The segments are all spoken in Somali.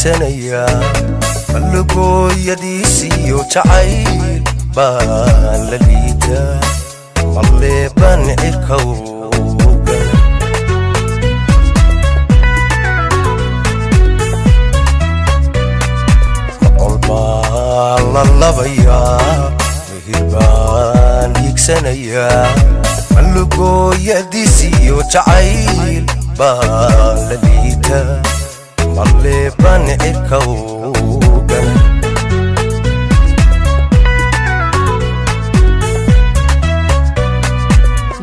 hiigsanaya malugooyadiisiyo jacayl baan la liitaa malleebaan cirkawga maqol baan la labayaa mihir baan hiigsanaya malugooyadiisiyo jacayl baan la liitaa malleebaan cirkawga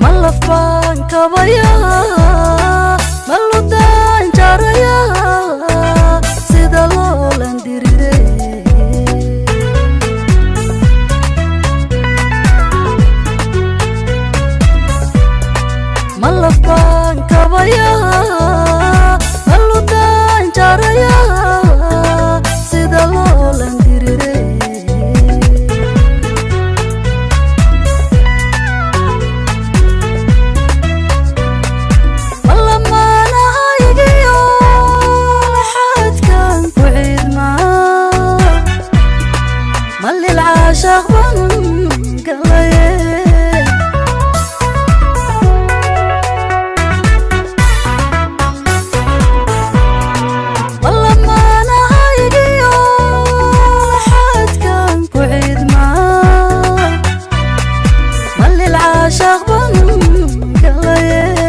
malafaan kabayaa maludaan jarayaa sida loolan dirire malafaan kabayaa maludaan jarayaa sida loolan dirire العاشق بنقلي والله ما أنا هايدي لحد كان بعيد معاه ملي العاشق بنقلي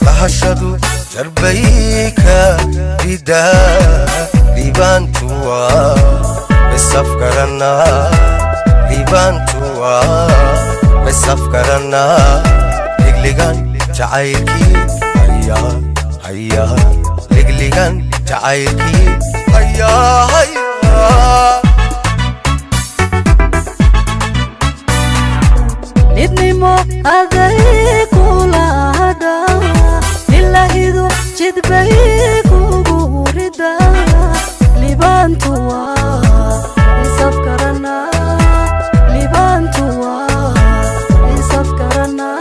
lahashadu jarbayka rida libantuwa misafkarana libantuwa misafkarana ligligan jacaylki haya haya ligligan jacaylki haya haya نبنيمو أذيكو لادا للاهيدو جدبيكو بوردا لبانتوا نسافكرنا لبانتوا نسافكرنا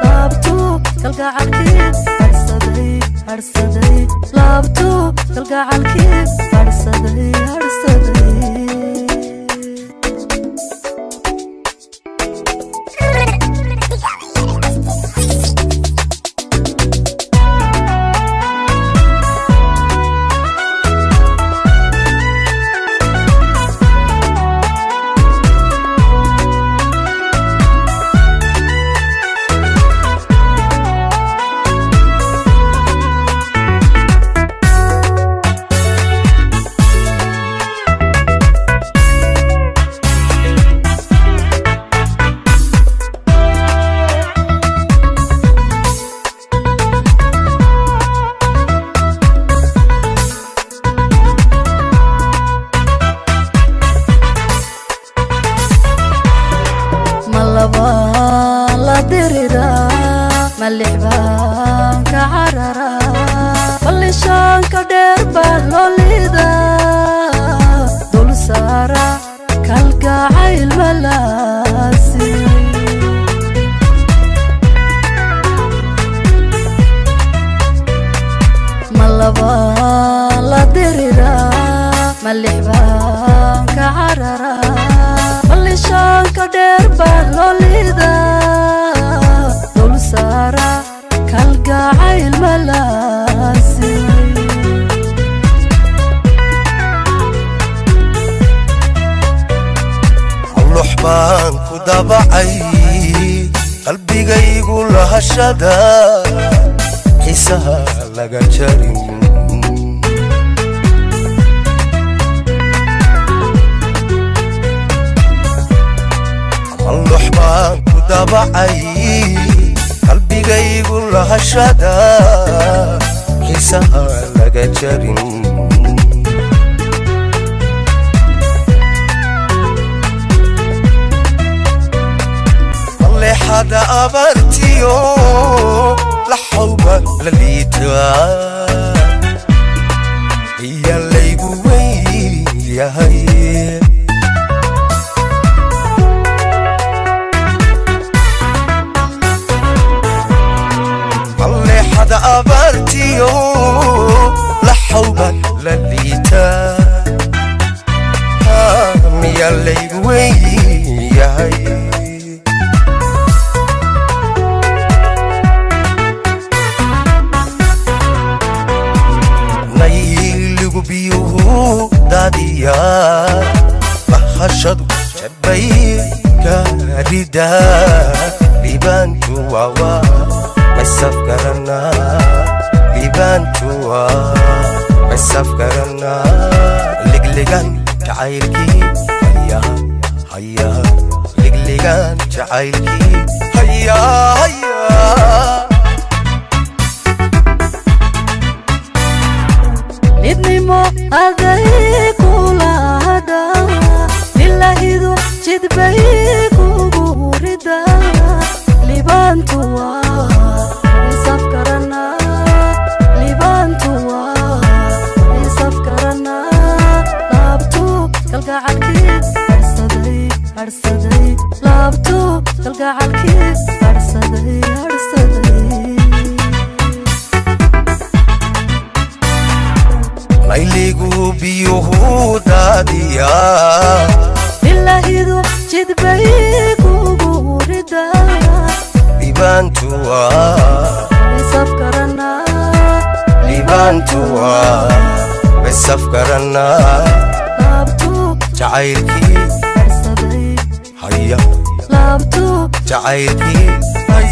لابتو تلقى عالكيب هرسدي هرسدي لابتو تلقى عالكيب هرسدي هرسدي la dirira malixbaan ka carara ballishaan ka dheer baa loolida dul saara kalgacayl malaasi malabaan la dirira malixbaan ka carara ballishaan ka dheer baa loolida dul saara kalgacayl malaasi allux baan ku dabacay qalbigaygu lahashada xiisaha laga jarin allux baan ku dabacay qalbigaygu lahashada xiisaha laga jarin hada abartiyo la hawba la liita ya laygu weeyahay ليدا ليبان توا مسافكرنا ليبان توا مسافكرنا لقلقان تعايلكي هيا هيا لقلقان تعايلكي هيا هيا نبني مو أذيك ولا هدا لله ذو جد بيك ووردا لبان توا يسافكرنا لبان توا يسافكرنا لابتو كالقا عالكي أرسدي أرسدي لابتو كالقا عالكي أرسدي أرسدي ليليقو بيهودا ديا لله ذو جد بيك ووردا ليبان توا يسافكرنا ليبان توا مسافكرنا لابتو تعايلكي أرسدي هيا لابتو تعايلكي هيا